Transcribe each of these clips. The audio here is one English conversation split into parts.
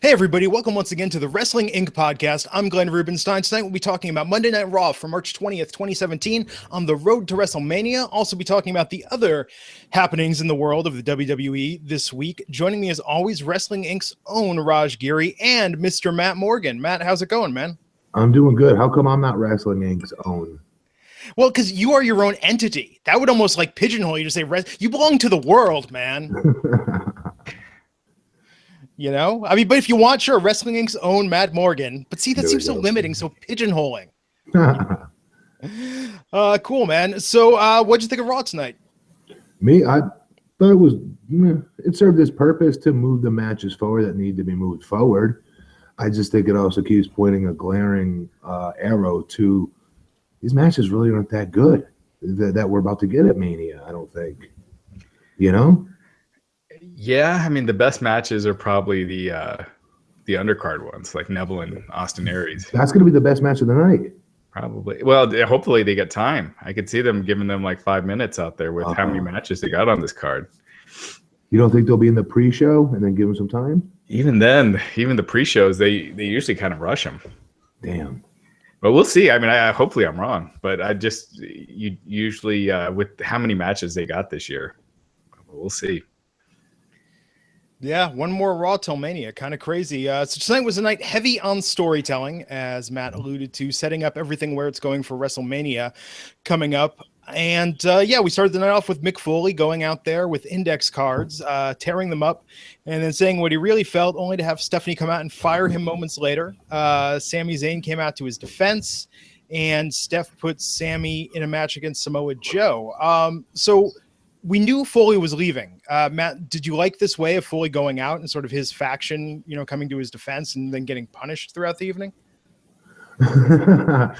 Hey everybody, welcome once again to the Wrestling Inc. podcast. I'm Glenn Rubenstein. Tonight we'll be talking about Monday Night Raw for March 20th, 2017 on the road to WrestleMania. Also be talking about the other happenings in the world of the WWE this week. Joining me as always, Wrestling Inc.'s own Raj Giri and Mr. Matt Morgan. Matt, how's it going, man? I'm doing good. How come I'm not Wrestling Inc.'s own? Well, because you are your own entity. That would almost like pigeonhole you to say, you belong to the world, man. You know, I mean, but if you want, sure, Wrestling Inc.'s own Matt Morgan. But see, that seems so limiting, so pigeonholing. Cool, man. So, what'd you think of Raw tonight? Me, I thought it served its purpose to move the matches forward that need to be moved forward. I just think it also keeps pointing a glaring arrow to these matches really aren't that good that we're about to get at Mania. I don't think, you know. Yeah, I mean the best matches are probably the undercard ones, like Neville and Austin Aries. That's going to be the best match of the night. Probably. Well, hopefully they get time. I could see them giving them like 5 minutes out there with how many matches they got on this card. You don't think they'll be in the pre-show and then give them some time? Even then, even the pre-shows, they usually kind of rush them. Damn. But we'll see. I mean, hopefully I'm wrong, but you usually with how many matches they got this year, we'll see. Yeah, one more Raw till Mania. Kind of crazy. So tonight was a night heavy on storytelling, as Matt alluded to, setting up everything where it's going for WrestleMania coming up. And yeah, we started the night off with Mick Foley going out there with index cards, tearing them up, and then saying what he really felt, only to have Stephanie come out and fire him moments later. Sami Zayn came out to his defense, and Steph put Sami in a match against Samoa Joe. So we knew Foley was leaving. Matt, did you like this way of Foley going out and sort of his faction, you know, coming to his defense and then getting punished throughout the evening? The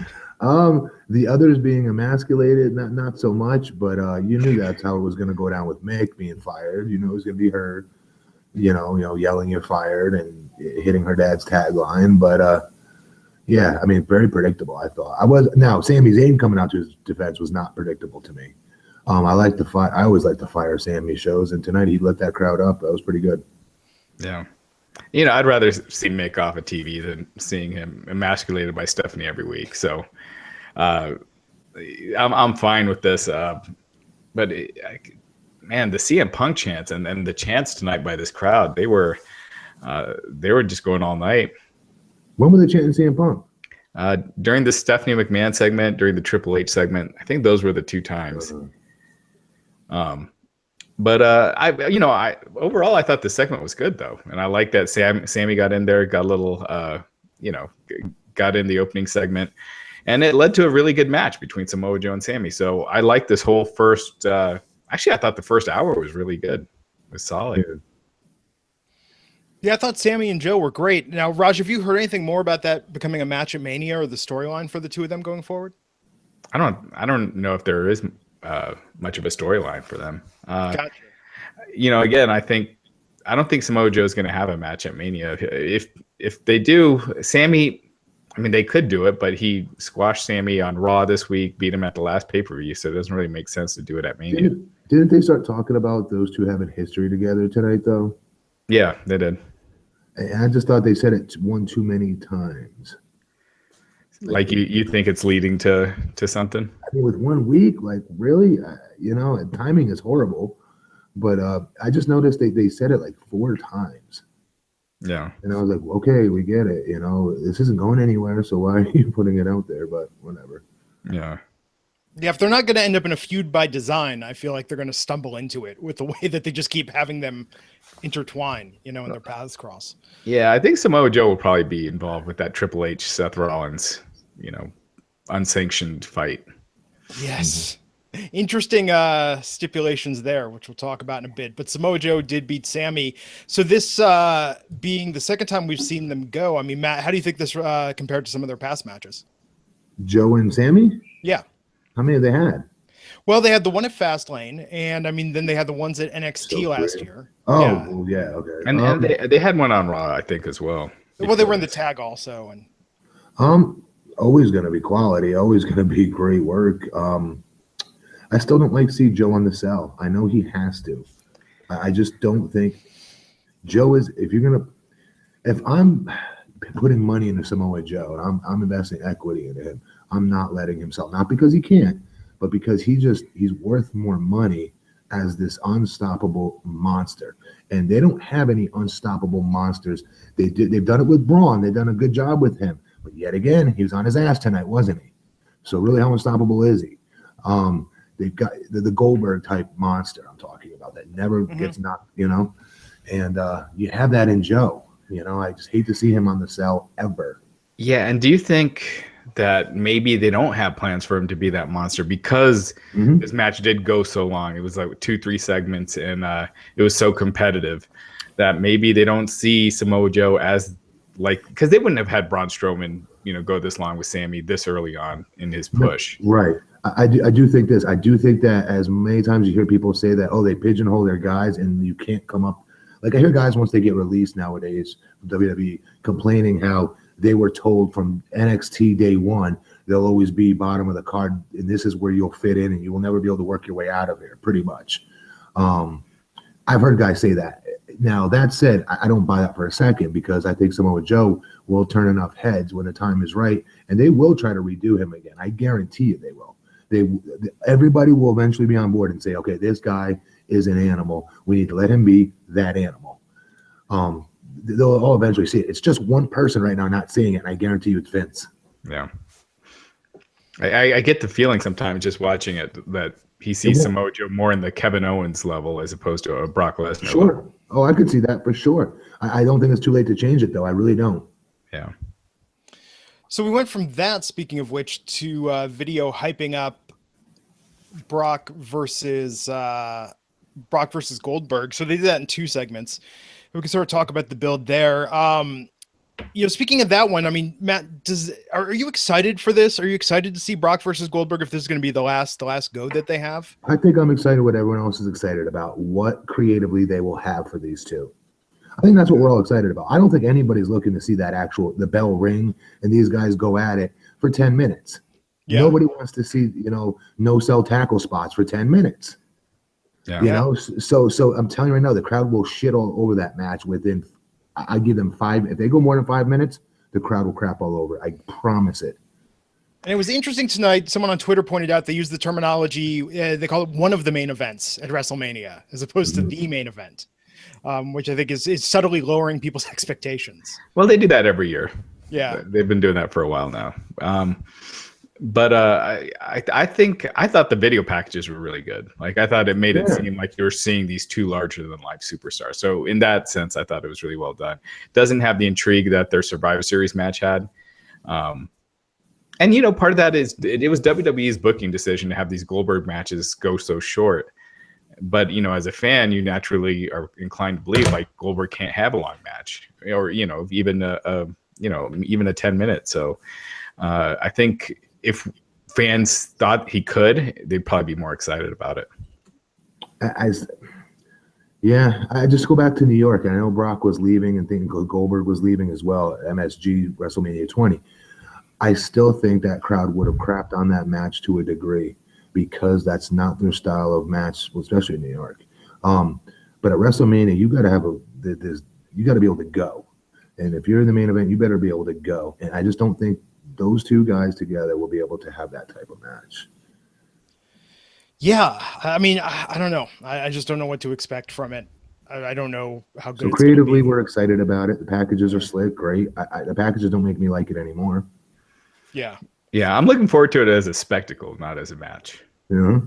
others being emasculated, not so much, but you knew that's how it was going to go down with Mick being fired. You know, it was going to be her, you know, yelling "you're fired" and hitting her dad's tagline. But yeah, I mean, very predictable. I thought now Sami Zayn coming out to his defense was not predictable to me. I like the fire. I always like the fire Sami shows, and tonight he lit that crowd up. That was pretty good. Yeah, you know, I'd rather see Mick off of TV than seeing him emasculated by Stephanie every week. So, I'm fine with this. But man, the CM Punk chants and the chants tonight by this crowd, they were just going all night. When were they chanting CM Punk? During the Stephanie McMahon segment, during the Triple H segment. I think those were the two times. But overall I thought the segment was good though, and I like that Sami got in there, got a little got in the opening segment, and it led to a really good match between Samoa Joe and Sami. So I like this whole first. Actually, I thought the first hour was really good. It was solid. Yeah, I thought Sami and Joe were great. Now, Raj, have you heard anything more about that becoming a match at Mania or the storyline for the two of them going forward? I don't know if there is much of a storyline for them. Gotcha. You know, again, I don't think Samoa Joe is going to have a match at Mania. If they do, Sami, I mean, they could do it, but he squashed Sami on Raw this week, beat him at the last pay-per-view, so it doesn't really make sense to do it at Mania. Didn't they start talking about those two having history together tonight, though? Yeah, they did. And I just thought they said it one too many times. Like you think it's leading to something? I mean, with 1 week, like really, you know, timing is horrible. But I just noticed they said it like 4 times. Yeah. And I was like, okay, we get it. You know, this isn't going anywhere, so why are you putting it out there? But whatever. Yeah. Yeah, if they're not going to end up in a feud by design, I feel like they're going to stumble into it with the way that they just keep having them intertwine, you know, and their paths cross. Yeah, I think Samoa Joe will probably be involved with that Triple H Seth Rollins, you know, unsanctioned fight. Yes. Interesting stipulations there, which we'll talk about in a bit. But Samoa Joe did beat Sami. So this being the second time we've seen them go, I mean, Matt, how do you think this compared to some of their past matches? Joe and Sami? Yeah. How many have they had? Well, they had the one at Fastlane, and I mean, then they had the ones at NXT last year. Oh, yeah, okay. And they had one on Raw, I think, as well. Well, they were in the tag also, and always going to be quality, always going to be great work. I still don't like to see Joe on the cell. I know he has to. I just don't think Joe is. If you're gonna, if I'm putting money into Samoa Joe and I'm investing equity into him, I'm not letting him sell. Not because he can't, but because he's worth more money as this unstoppable monster. And they don't have any unstoppable monsters. They've done it with Braun. They've done a good job with him. But yet again, he was on his ass tonight, wasn't he? So really, how unstoppable is he? They've got the Goldberg type monster I'm talking about that never gets knocked, you know. And you have that in Joe. You know, I just hate to see him on the cell ever. Yeah, and do you think that maybe they don't have plans for him to be that monster because this match did go so long? It was like 2-3 segments, and it was so competitive that maybe they don't see Samoa Joe as like, because they wouldn't have had Braun Strowman, you know, go this long with Sammy this early on in his push. Right. I do think this. I do think that as many times you hear people say that, oh, they pigeonhole their guys and you can't come up. Like I hear guys once they get released nowadays from WWE complaining how they were told from NXT day one they'll always be bottom of the card and this is where you'll fit in and you will never be able to work your way out of here, pretty much. I've heard guys say that. Now, that said, I don't buy that for a second because I think Samoa Joe will turn enough heads when the time is right, and they will try to redo him again. I guarantee you they will. Everybody will eventually be on board and say, okay, this guy is an animal. We need to let him be that animal. They'll all eventually see it. It's just one person right now not seeing it, and I guarantee you it's Vince. Yeah. I get the feeling sometimes just watching it that he sees Samoa Joe more in the Kevin Owens level as opposed to a Brock Lesnar. Sure. Level. Oh, I could see that for sure. I don't think it's too late to change it, though. I really don't. Yeah. So we went from that, speaking of which, to video hyping up Brock versus Goldberg. So they did that in 2 segments. We can sort of talk about the build there. You know, speaking of that one, I mean, Matt, are you excited for this? Are you excited to see Brock versus Goldberg if this is going to be the last go that they have? I think I'm excited what everyone else is excited about, what creatively they will have for these two. I think that's what we're all excited about. I don't think anybody's looking to see the bell ring and these guys go at it for 10 minutes. Yeah. Nobody wants to see, you know, no sell tackle spots for 10 minutes. Yeah. You know, so I'm telling you right now, the crowd will shit all over that match within, I give them 5. If they go more than 5 minutes, the crowd will crap all over. I promise it. And it was interesting tonight. Someone on Twitter pointed out they use the terminology, they call it one of the main events at WrestleMania as opposed to the main event, which I think is subtly lowering people's expectations. Well, they do that every year. Yeah. They've been doing that for a while now. But I thought the video packages were really good. Like I thought it made it seem like you were seeing these 2 larger than life superstars. So in that sense, I thought it was really well done. Doesn't have the intrigue that their Survivor Series match had. And you know, part of that is it was WWE's booking decision to have these Goldberg matches go so short. But you know, as a fan, you naturally are inclined to believe like Goldberg can't have a long match, or you know, even a 10-minute. So I think if fans thought he could, they'd probably be more excited about it. I just go back to New York. I know Brock was leaving and think Goldberg was leaving as well. MSG WrestleMania 20. I still think that crowd would have crapped on that match to a degree because that's not their style of match, especially in New York. But at WrestleMania, you got to be able to go. And if you're in the main event, you better be able to go. And I just don't think those 2 guys together will be able to have that type of match. Yeah, I mean, I don't know. I just don't know what to expect from it. I don't know how good. So creatively, we're excited about it. The packages are slick, great. The packages don't make me like it anymore. Yeah. Yeah, I'm looking forward to it as a spectacle, not as a match. Yeah.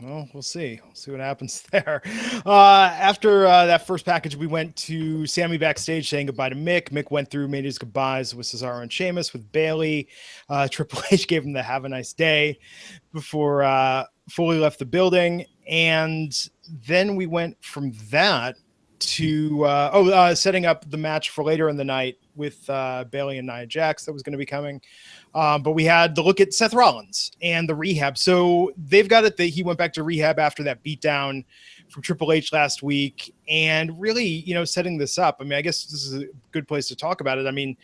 Well, we'll see. We'll see what happens there. After that first package, we went to Sammy backstage saying goodbye to Mick. Mick went through, made his goodbyes with Cesaro and Sheamus, with Bayley. Triple H gave him the have a nice day before Foley left the building. And then we went from that to setting up the match for later in the night with Bayley and Nia Jax that was going to be coming. But we had the look at Seth Rollins and the rehab. So they've got it that he went back to rehab after that beatdown from Triple H last week, and really, you know, setting this up. I mean, I guess this is a good place to talk about it. I mean,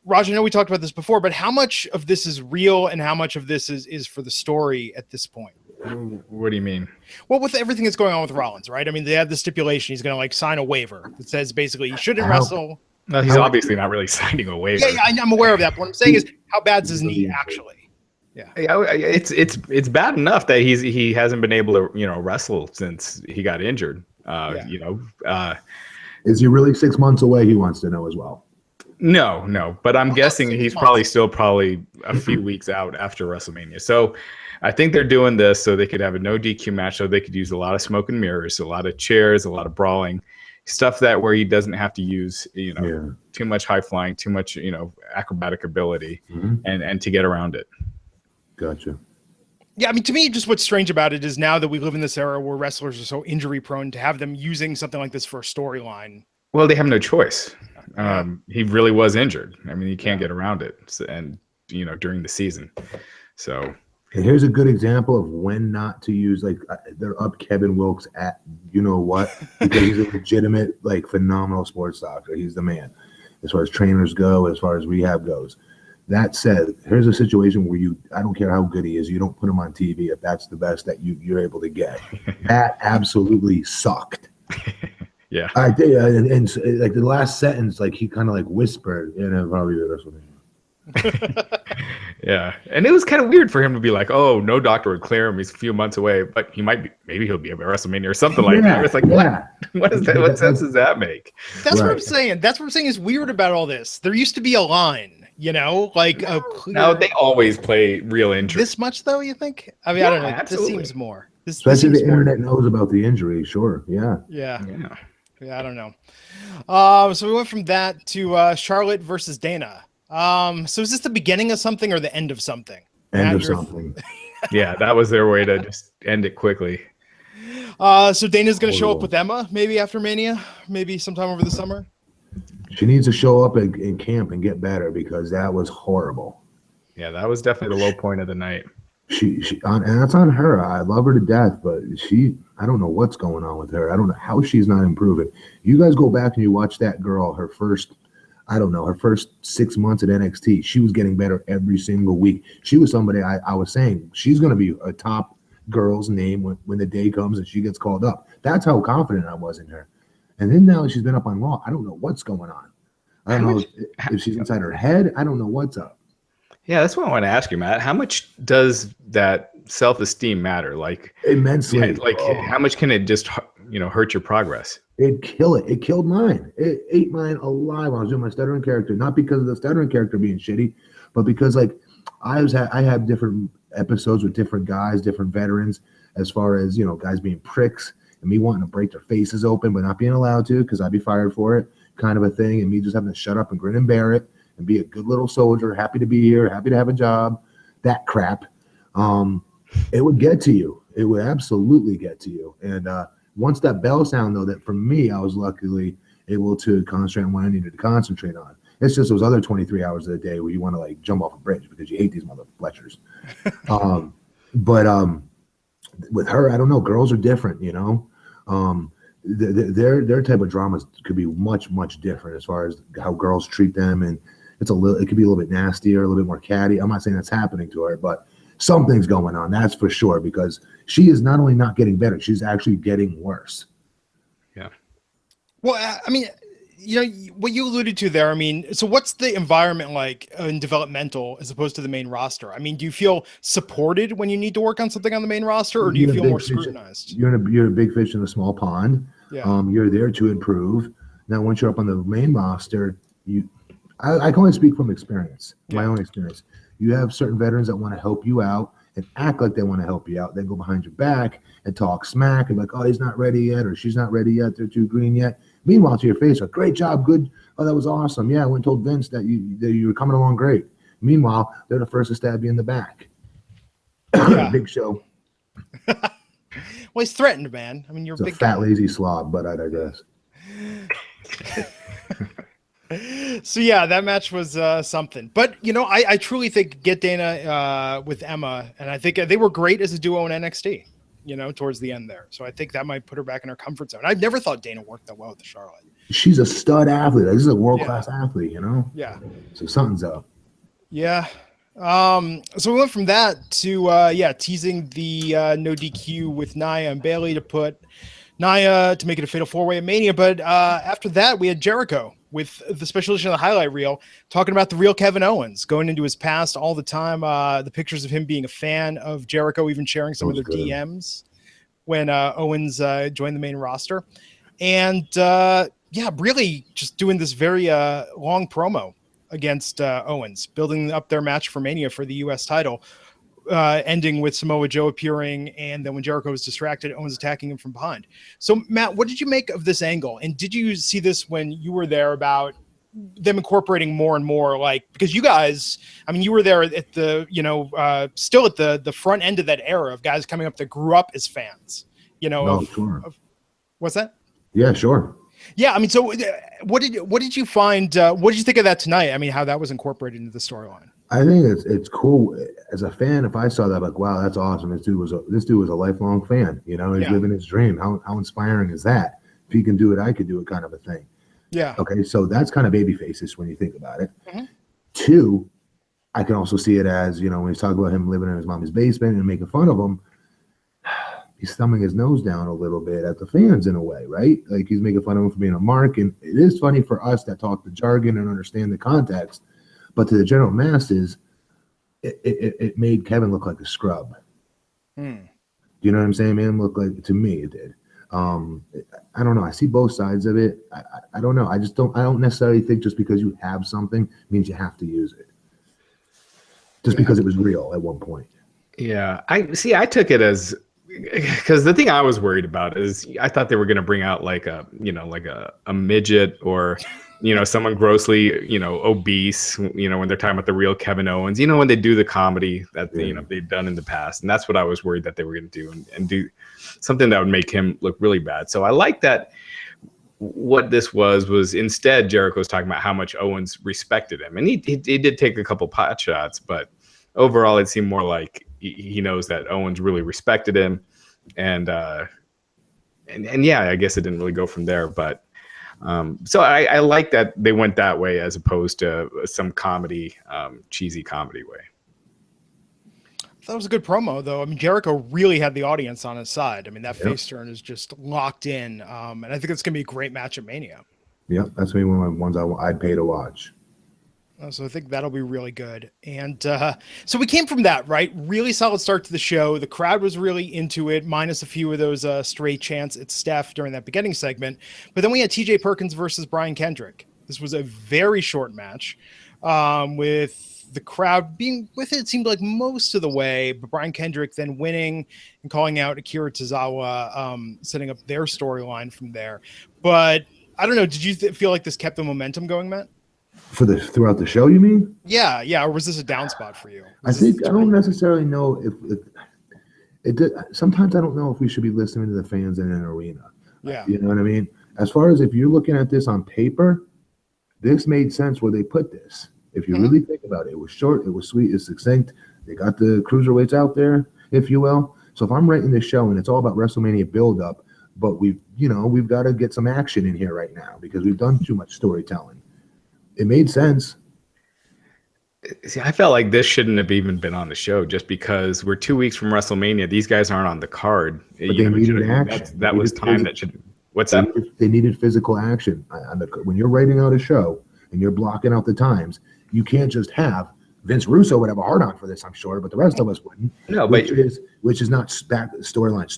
Raj, I know we talked about this before, but how much of this is real and how much of this is for the story at this point? What do you mean? Well, with everything that's going on with Rollins, right? I mean, they have the stipulation he's going to like sign a waiver that says basically he shouldn't wrestle. Well, he's obviously not really signing a waiver. Yeah, I'm aware of that. But what I'm saying is, how bad's his knee actually? Yeah, it's bad enough that he hasn't been able to wrestle since he got injured. Is he really 6 months away? He wants to know as well. No, but I'm guessing he's probably a few weeks out after WrestleMania. So I think they're doing this so they could have a no DQ match, so they could use a lot of smoke and mirrors, a lot of chairs, a lot of brawling, stuff that where he doesn't have to use too much high flying, too much acrobatic ability, and to get around it. Gotcha. Yeah, I mean, to me, just what's strange about it is now that we live in this era where wrestlers are so injury prone, to have them using something like this for a storyline. Well, they have no choice. He really was injured. I mean, you can't get around it, and during the season. So, and here's a good example of when not to use. Like they're up Kevin Wilkes at what, because he's a legitimate, like, phenomenal sports doctor. He's the man as far as trainers go, as far as rehab goes. That said, here's a situation where I don't care how good he is, you don't put him on TV if that's the best that you're able to get. That absolutely sucked. Yeah. I did, and like the last sentence, like he kind of like whispered, probably WrestleMania. Yeah, and it was kind of weird for him to be like, "Oh, no doctor would clear him. He's a few months away, but maybe he'll be at WrestleMania or something like that." It's like, what is that? What sense does that make? That's what I'm saying. That's what I'm saying is weird about all this. There used to be a line, like a clear... No, they always play real injury. This much though, you think? I mean, I don't know. Absolutely. This seems more. Especially the internet knows about the injury. Sure. Yeah. Yeah, I don't know. So we went from that to Charlotte versus Dana. So is this the beginning of something or the end of something? End of something. Yeah, that was their way to just end it quickly. So Dana's going to show up with Emma maybe after Mania, maybe sometime over the summer. She needs to show up in camp and get better because that was horrible. Yeah, that was definitely the low point of the night. And that's on her. I love her to death, but I don't know what's going on with her. I don't know how she's not improving. You guys go back and you watch that girl, her first 6 months at NXT. She was getting better every single week. She was somebody I was saying she's going to be a top girl's name when the day comes and she gets called up. That's how confident I was in her. And then now she's been up on Raw. I don't know what's going on. I don't know if she's inside her head. I don't know what's up. Yeah, that's what I want to ask you, Matt. How much does that self-esteem matter? Like immensely. Yeah, how much can it just hurt your progress? It'd kill it. It killed mine. It ate mine alive when I was doing my stuttering character. Not because of the stuttering character being shitty, but because I have different episodes with different guys, different veterans, as far as guys being pricks and me wanting to break their faces open but not being allowed to because I'd be fired for it, kind of a thing, and me just having to shut up and grin and bear it and be a good little soldier, happy to be here, happy to have a job, that crap. It would get to you. It would absolutely get to you. And once that bell sound, though, that for me, I was luckily able to concentrate on what I needed to concentrate on. It's just those other 23 hours of the day where you want to jump off a bridge because you hate these mother fletchers. But with her, I don't know. Girls are different, their type of dramas could be much, much different as far as how girls treat them, and it could be a little bit nastier, a little bit more catty. I'm not saying that's happening to her, but something's going on, that's for sure, because she is not only not getting better, she's actually getting worse. Yeah. Well, I mean, what you alluded to there, I mean, so what's the environment like in developmental as opposed to the main roster? I mean, do you feel supported when you need to work on something on the main roster, or do you feel more scrutinized? You're a big fish in a small pond. Yeah. You're there to improve. Now, once you're up on the main roster, I can only speak from experience, my own experience. You have certain veterans that want to help you out and act like they want to help you out, then go behind your back and talk smack and like, oh, he's not ready yet, or she's not ready yet, they're too green yet. Meanwhile, to your face, like, great job, good. Oh, that was awesome. Yeah, I went and told Vince that you were coming along great. Meanwhile, they're the first to stab you in the back. Big Show. Well, he's threatened, man. I mean, you're it's a big fat, guy. lazy slob, but I digress. So yeah, that match was something. But I truly think get Dana with Emma, and I think they were great as a duo in NXT. Towards the end there. So I think that might put her back in her comfort zone. I've never thought Dana worked that well with the Charlotte. She's a stud athlete. This is a world-class athlete, Yeah. So something's up. Yeah. So we went from that to teasing the no DQ with Nia and Bailey to put Nia to make it a fatal four-way at Mania. But after that, we had Jericho with the special edition of the highlight reel talking about the real Kevin Owens, going into his past all the time. The pictures of him being a fan of Jericho, even sharing some of their DMs when Owens joined the main roster. And really just doing this very long promo against Owens, building up their match for Mania for the U.S. title, ending with Samoa Joe appearing, and then when Jericho was distracted, Owens attacking him from behind. So, Matt, what did you make of this angle? And did you see this when you were there about them incorporating more and more, like, because you guys, I mean, you were there at the, still at the front end of that era of guys coming up that grew up as fans, Sure. What's that? Yeah, sure. Yeah, I mean, so what did you find? What did you think of that tonight? I mean, how that was incorporated into the storyline? I think it's cool as a fan. If I saw that, like, wow, that's awesome. This dude was a lifelong fan. He's living his dream. How inspiring is that? If he can do it, I could do it, kind of a thing. Yeah. Okay, so that's kind of baby faces when you think about it. Mm-hmm. Two, I can also see it as, when he's talking about him living in his mom's basement and making fun of him, he's thumbing his nose down a little bit at the fans in a way, right? Like, he's making fun of him for being a mark. And it is funny for us that talk the jargon and understand the context, but to the general masses, it made Kevin look like a scrub. Do you know what I'm saying, man? Look like, to me, it did. I don't know. I see both sides of it. I don't know. I don't necessarily think just because you have something means you have to use it. Just because it was real at one point. Yeah. I took it as, because the thing I was worried about is I thought they were going to bring out like a midget or, someone grossly, obese, when they're talking about the real Kevin Owens, when they do the comedy that, they've done in the past. And that's what I was worried that they were going to do and do something that would make him look really bad. So I like that what this was instead Jericho's talking about how much Owens respected him. And he did take a couple pot shots, but overall it seemed more like he knows that Owens really respected him. And yeah, I guess it didn't really go from there, but so I like that they went that way as opposed to some comedy, cheesy comedy way. That was a good promo, though. I mean, Jericho really had the audience on his side. I mean, that face turn is just locked in, and I think it's going to be a great match at Mania. Yeah, that's one of the ones I'd pay to watch. So I think that'll be really good. And so we came from that, right? Really solid start to the show. The crowd was really into it, minus a few of those stray chants at Steph during that beginning segment. But then we had TJ Perkins versus Brian Kendrick. This was a very short match with the crowd being with it seemed like most of the way, but Brian Kendrick then winning and calling out Akira Tozawa, setting up their storyline from there. But I don't know, did you feel like this kept the momentum going, Matt? Throughout the show, you mean? Yeah. Or was this a down spot for you? I don't necessarily know if it did. Sometimes I don't know if we should be listening to the fans in an arena. Yeah. You know what I mean? As far as if you're looking at this on paper, this made sense where they put this. If you really think about it, it was short, it was sweet, it's succinct. They got the cruiserweights out there, if you will. So if I'm writing this show and it's all about WrestleMania build-up, but we've got to get some action in here right now because we've done too much storytelling. It made sense. See, I felt like this shouldn't have even been on the show just because we're 2 weeks from WrestleMania. These guys aren't on the card. But they needed action. That was time that should. What's that? They needed physical action. When you're writing out a show and you're blocking out the times, you can't just have Vince Russo would have a hard on for this, I'm sure, but the rest of us wouldn't. No, which is not storyline.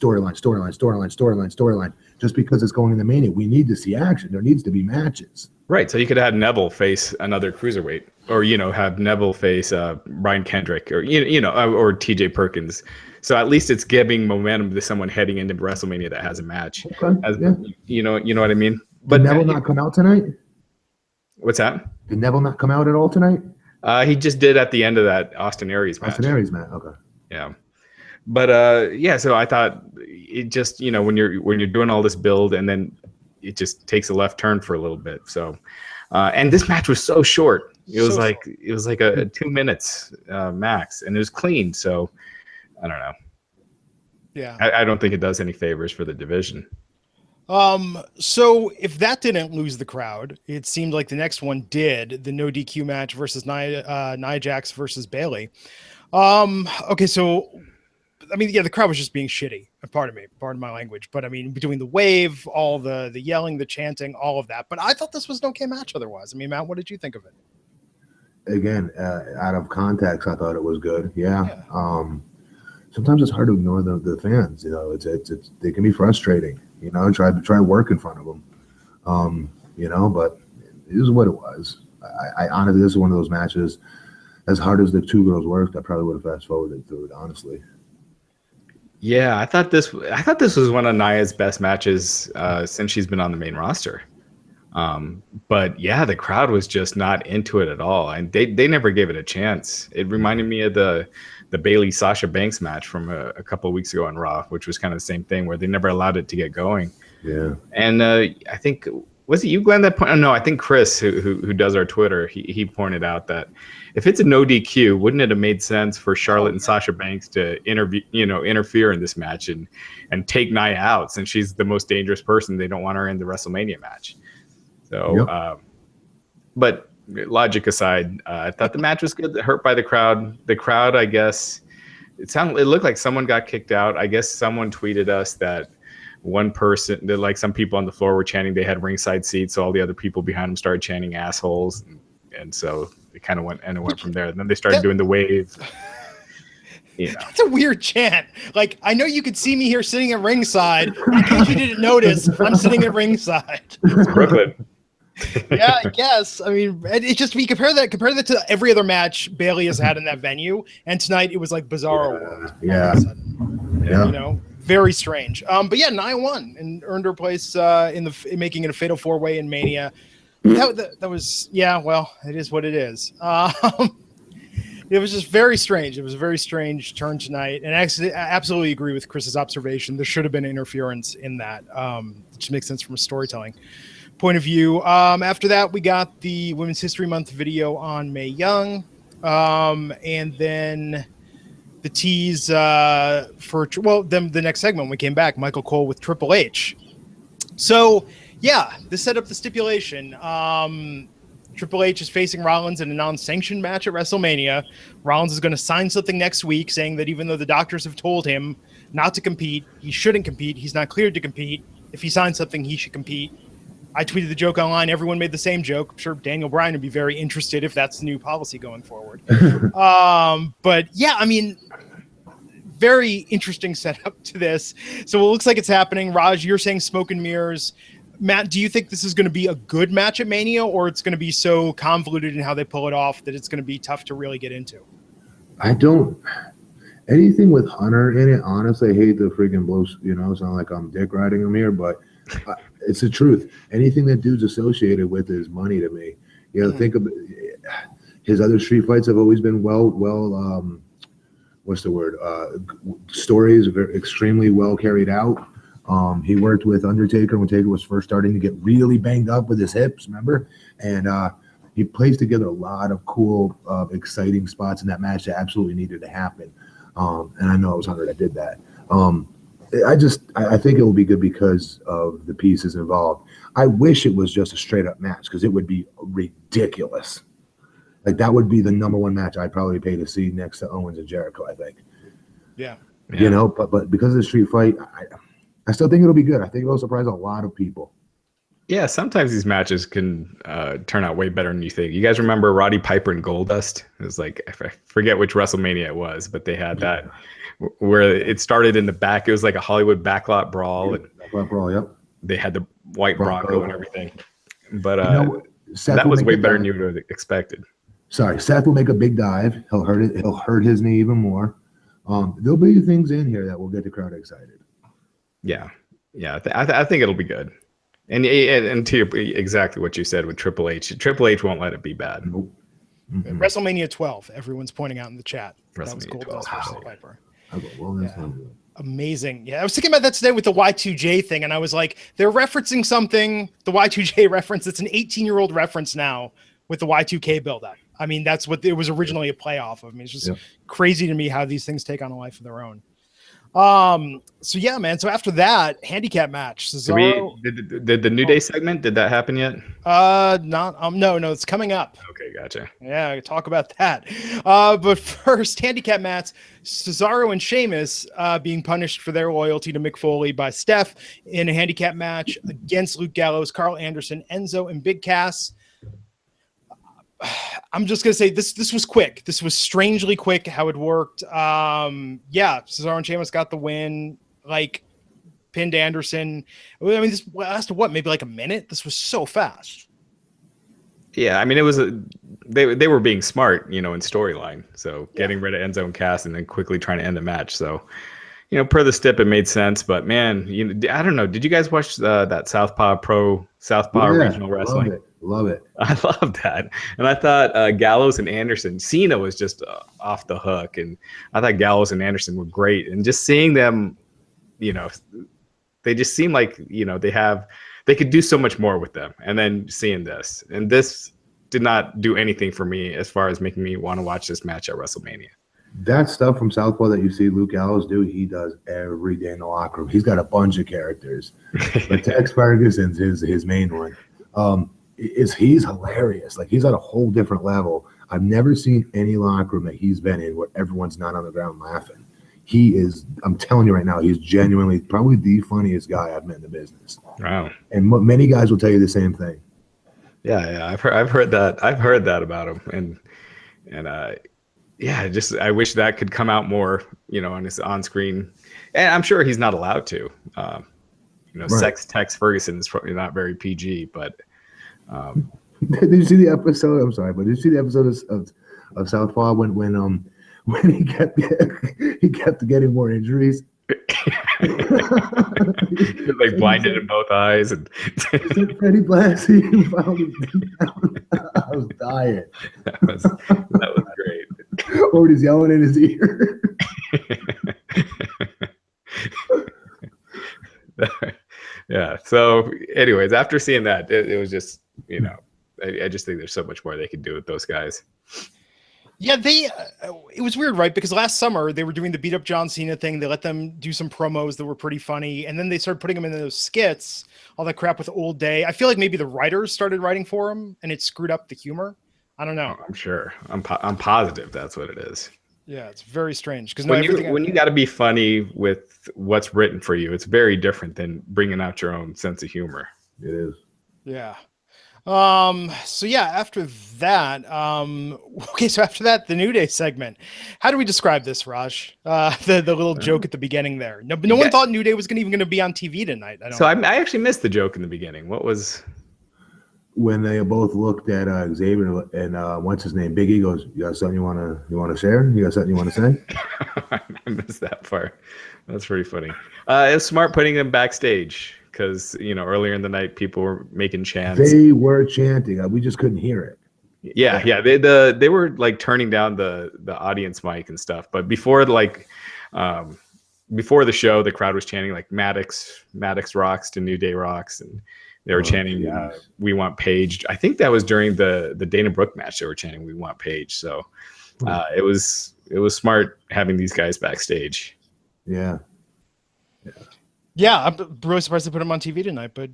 Just because it's going in the Mania, we need to see action. There needs to be matches. Right. So you could have Neville face another cruiserweight, or have Neville face Brian Kendrick, or or TJ Perkins. So at least it's giving momentum to someone heading into WrestleMania that has a match. Okay. You know what I mean? But did Neville not come out tonight? What's that? Did Neville not come out at all tonight? He just did at the end of that Austin Aries match. Okay. Yeah. But so I thought it just, when you're doing all this build and then it just takes a left turn for a little bit. So and this match was so short. It was like a 2 minutes max, and it was clean. So I don't know. Yeah. I don't think it does any favors for the division. So if that didn't lose the crowd, it seemed like the next one did, the no DQ match versus Nia Jax versus Bayley. Okay, so I mean, yeah, the crowd was just being shitty. Pardon my language, but I mean, between the wave, all the yelling, the chanting, all of that. But I thought this was an okay match otherwise. I mean, Matt, what did you think of it? Again, out of context, I thought it was good. Yeah. Sometimes it's hard to ignore the fans. You know, it's they can be frustrating. You know, try work in front of them. You know, but it is what it was. I honestly, this is one of those matches. As hard as the two girls worked, I probably would have fast forwarded through it. Honestly. Yeah, I thought this was one of Nia's best matches since she's been on the main roster. But yeah, the crowd was just not into it at all, and they never gave it a chance. It reminded me of the Bayley Sasha Banks match from a couple of weeks ago on Raw, which was kind of the same thing where they never allowed it to get going. Yeah. And I think, was it you, Glenn, that point? Oh, no, I think Chris, who does our Twitter, he pointed out that if it's a no DQ, wouldn't it have made sense for Charlotte and Sasha Banks to interfere in this match and take Nia out, since she's the most dangerous person? They don't want her in the WrestleMania match. So, but logic aside, I thought the match was good. Hurt by the crowd. The crowd, I guess, it looked like someone got kicked out. I guess someone tweeted us that one person, that like some people on the floor were chanting they had ringside seats, so all the other people behind them started chanting assholes, and so it kind of went from there. And then they started doing the wave. You know. That's a weird chant. Like, I know you could see me here sitting at ringside. In case you didn't notice, I'm sitting at ringside. It's Brooklyn. Yeah, I guess. I mean, it's just, we compare that to every other match Bayley has had in that venue, and tonight it was like Bizarro World. Yeah. You know, very strange. But yeah, Nia won and earned her place in making it a fatal 4-way in Mania. That was, yeah, well, it is what it is. It was just very strange. It was a very strange turn tonight. And I absolutely agree with Chris's observation. There should have been interference in that. It just makes sense from a storytelling point of view. After that, we got the Women's History Month video on Mae Young. And then the tease the next segment when we came back, Michael Cole with Triple H. So, yeah, this set up the stipulation. Triple H is facing Rollins in a non-sanctioned match at WrestleMania. Rollins is going to sign something next week saying that even though the doctors have told him not to compete, he shouldn't compete. He's not cleared to compete. If he signs something, he should compete. I tweeted the joke online. Everyone made the same joke. I'm sure Daniel Bryan would be very interested if that's the new policy going forward. But yeah, I mean, very interesting setup to this. So it looks like it's happening. Raj, you're saying smoke and mirrors. Matt, do you think this is going to be a good match at Mania, or it's going to be so convoluted in how they pull it off that it's going to be tough to really get into? I don't. Anything with Hunter in it, honestly, I hate the freaking blows. You know, it's not like I'm dick riding him here, but it's the truth. Anything that dude's associated with is money to me. You know, think of his other street fights have always been what's the word? Stories are extremely well carried out. He worked with Undertaker when Taker was first starting to get really banged up with his hips, remember? And he plays together a lot of cool, exciting spots in that match that absolutely needed to happen. And I know it was Hunter that did that. I think it will be good because of the pieces involved. I wish it was just a straight up match because it would be ridiculous. Like that would be the number one match I'd probably pay to see next to Owens and Jericho, I think. Yeah. You know, but because of the street fight, I still think it'll be good. I think it'll surprise a lot of people. Yeah, sometimes these matches can turn out way better than you think. You guys remember Roddy Piper and Goldust? It was like, I forget which WrestleMania it was, but they had that where it started in the back. It was like a Hollywood backlot brawl. Backlot brawl, yep. They had the white Bronco and everything. But Seth that was way better than you would have expected. Sorry, Seth will make a big dive. He'll hurt his knee even more. There'll be things in here that will get the crowd excited. Yeah. I think it'll be good. And to exactly what you said with Triple H won't let it be bad. Nope. Mm-hmm. WrestleMania 12, everyone's pointing out in the chat. That was Goldust versus Piper. Amazing. Yeah, I was thinking about that today with the Y2J thing, and I was like, they're referencing something, the Y2J reference. It's an 18-year-old reference now with the Y2K buildup. I mean, that's what it was originally a playoff of. I mean, it's just crazy to me how these things take on a life of their own. So yeah, man. So after that handicap match, Did we Cesaro. did the New Day segment? Did that happen yet? Not no, it's coming up. Okay, gotcha. Yeah, talk about that. But first, handicap match: Cesaro and Sheamus being punished for their loyalty to Mick Foley by Steph in a handicap match against Luke Gallows, Carl Anderson, Enzo, and Big Cass. I'm just gonna say this was quick. This was strangely quick how it worked. Yeah, Cesaro and Sheamus got the win. Like pinned Anderson. I mean, this lasted what, maybe like a minute? This was so fast. Yeah, I mean, it was they were being smart, in storyline. So getting rid of Enzo and Cass and then quickly trying to end the match. So, per the stip, it made sense. But man, I don't know. Did you guys watch that Southpaw regional wrestling? Love it. I love that. And I thought Gallows and Anderson, Cena was just off the hook. And I thought Gallows and Anderson were great. And just seeing them, they just seem like, they could do so much more with them. And then seeing this. And this did not do anything for me as far as making me want to watch this match at WrestleMania. That stuff from Southpaw that you see Luke Gallows do, he does every day in the locker room. He's got a bunch of characters. But Tex Ferguson's his main one. He's hilarious. Like, he's at a whole different level. I've never seen any locker room that he's been in where everyone's not on the ground laughing. He is, I'm telling you right now, he's genuinely probably the funniest guy I've met in the business. Wow. And many guys will tell you the same thing. Yeah, I've heard that. I've heard that about him, and I wish that could come out more, on his on-screen. And I'm sure he's not allowed to. Right. Sex Tex Ferguson is probably not very PG, but. Did you see the episode? I'm sorry, but did you see the episode of Southpaw when he kept getting more injuries? Like blinded in both eyes, and Freddie Blassie found him. I was dying. That was great. Or he's yelling in his ear. Yeah. So, anyways, after seeing that, it was just, I just think there's so much more they could do with those guys. Yeah, it was weird, right? Because last summer they were doing the beat up John Cena thing. They let them do some promos that were pretty funny. And then they started putting them in those skits, all that crap with Old Day. I feel like maybe the writers started writing for him and it screwed up the humor. I don't know. Oh, I'm sure. I'm positive that's what it is. Yeah, it's very strange. Because when you got to be funny with what's written for you, it's very different than bringing out your own sense of humor. It is. Yeah. So yeah, after that, so after that, the New Day segment. How do we describe this, Raj? The little joke at the beginning there. No one thought New Day was even going to be on TV tonight. I actually missed the joke in the beginning. What was when they both looked at Xavier and what's his name? Big E goes, "You got something you want to share? You got something you want to say?" I missed that part. That's pretty funny. It's smart putting him backstage. Because, earlier in the night, people were making chants. They were chanting. We just couldn't hear it. Yeah. They were like turning down the audience mic and stuff. But before the show, the crowd was chanting like Maddox rocks to New Day rocks, and they were chanting "We want Paige." I think that was during the Dana Brooke match. They were chanting "We want Paige." So it was smart having these guys backstage. Yeah. Yeah, I'm really surprised they put him on TV tonight, but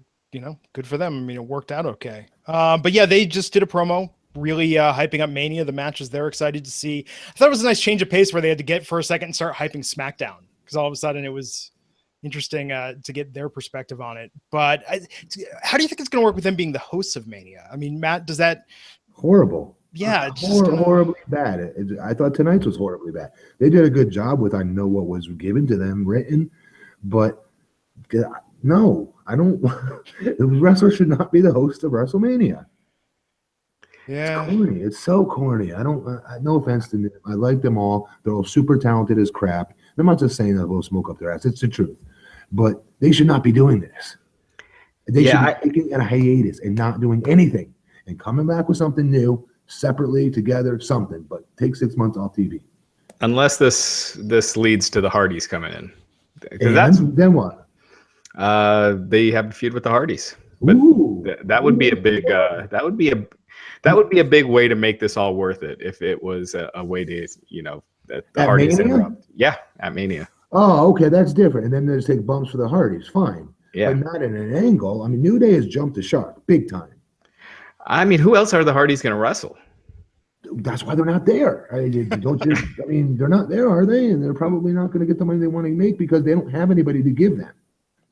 good for them. I mean, it worked out okay. But yeah, they just did a promo, really hyping up Mania, the matches they're excited to see. I thought it was a nice change of pace where they had to get for a second and start hyping SmackDown, because all of a sudden it was interesting to get their perspective on it. But how do you think it's going to work with them being the hosts of Mania? I mean, Matt, does that horrible? Yeah, horribly bad. I thought tonight's was horribly bad. They did a good job with I know what was given to them written, but. No, I don't. The wrestler should not be the host of WrestleMania. Yeah, it's corny. It's so corny. I don't. No offense to them. I like them all. They're all super talented as crap. I'm not just saying that they'll smoke up their ass. It's the truth. But they should not be doing this. They should be taking a hiatus and not doing anything and coming back with something new, separately, together, something. But take 6 months off TV. Unless this leads to the Hardys coming in. Then what? They have a feud with the Hardys. But that would be a big that would be a big way to make this all worth it if it was a way to that the Hardys interrupt. Yeah, at Mania. Oh, okay, that's different. And then they just take bumps for the Hardys, fine. Yeah. But not in an angle. I mean, New Day has jumped the shark big time. I mean, who else are the Hardys going to wrestle? That's why they're not there. I mean, they're not there, are they? And they're probably not going to get the money they want to make because they don't have anybody to give them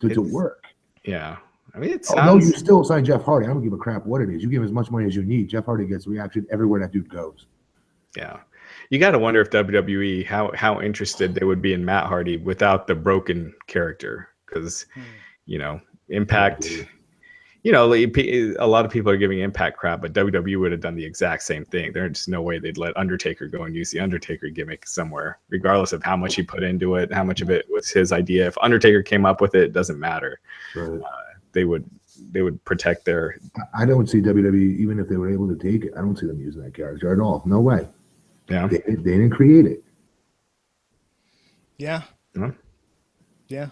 to work. Yeah. I mean, it Although sounds. you still sign Jeff Hardy, I don't give a crap what it is. You give him as much money as you need. Jeff Hardy gets reaction everywhere that dude goes. Yeah. You got to wonder if WWE, how interested they would be in Matt Hardy without the broken character. Because, Impact, a lot of people are giving Impact crap, but WWE would have done the exact same thing. There's just no way they'd let Undertaker go and use the Undertaker gimmick somewhere, regardless of how much he put into it, how much of it was his idea. If Undertaker came up with it, it doesn't matter. Right. They would protect their. I don't see WWE, even if they were able to take it, I don't see them using that character at all. No way. Yeah. They didn't create it. Yeah. Mm-hmm. Yeah.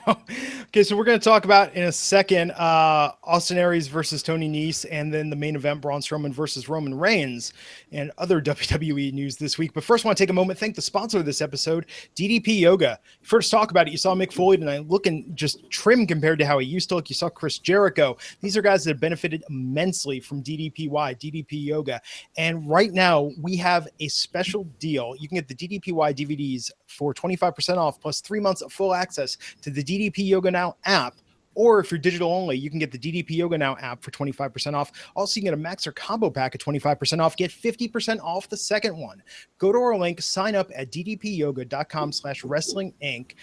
Okay, so we're going to talk about in a second Austin Aries versus Tony Nese, and then the main event, Braun Strowman versus Roman Reigns, and other WWE news this week. But first, I want to take a moment, thank the sponsor of this episode, DDP Yoga. First, talk about it. You saw Mick Foley tonight looking just trim compared to how he used to look. You saw Chris Jericho. These are guys that have benefited immensely from DDPY, DDP Yoga. And right now, we have a special deal. You can get the DDPY DVDs for 25% off plus 3 months of full access to the DDP Yoga Now app. Or if you're digital only, you can get the DDP Yoga Now app for 25% off. Also, you can get a Max or Combo Pack at 25% off. Get 50% off the second one. Go to our link, sign up at ddpyoga.com/wrestling inc.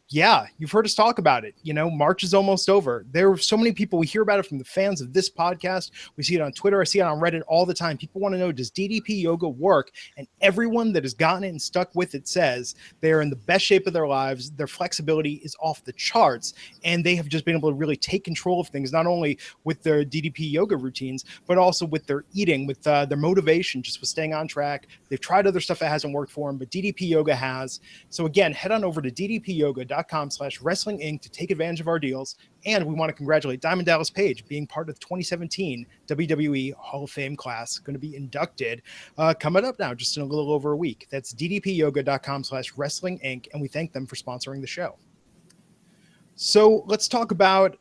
Yeah, you've heard us talk about it. March is almost over. There are so many people. We hear about it from the fans of this podcast. We see it on Twitter. I see it on Reddit all the time. People want to know, does DDP Yoga work? And everyone that has gotten it and stuck with it says they are in the best shape of their lives. Their flexibility is off the charts, and they have just been able to really take control of things, not only with their DDP yoga routines, but also with their eating, with their motivation, just with staying on track. They've tried other stuff that hasn't worked for them, but DDP Yoga has. So again, head on over to ddpyoga.com/wrestling inc to take advantage of our deals. And we want to congratulate Diamond Dallas Page being part of the 2017 WWE Hall of Fame class, going to be inducted coming up now, just in a little over a week. That's ddpyoga.com/wrestling inc. And we thank them for sponsoring the show. So let's talk about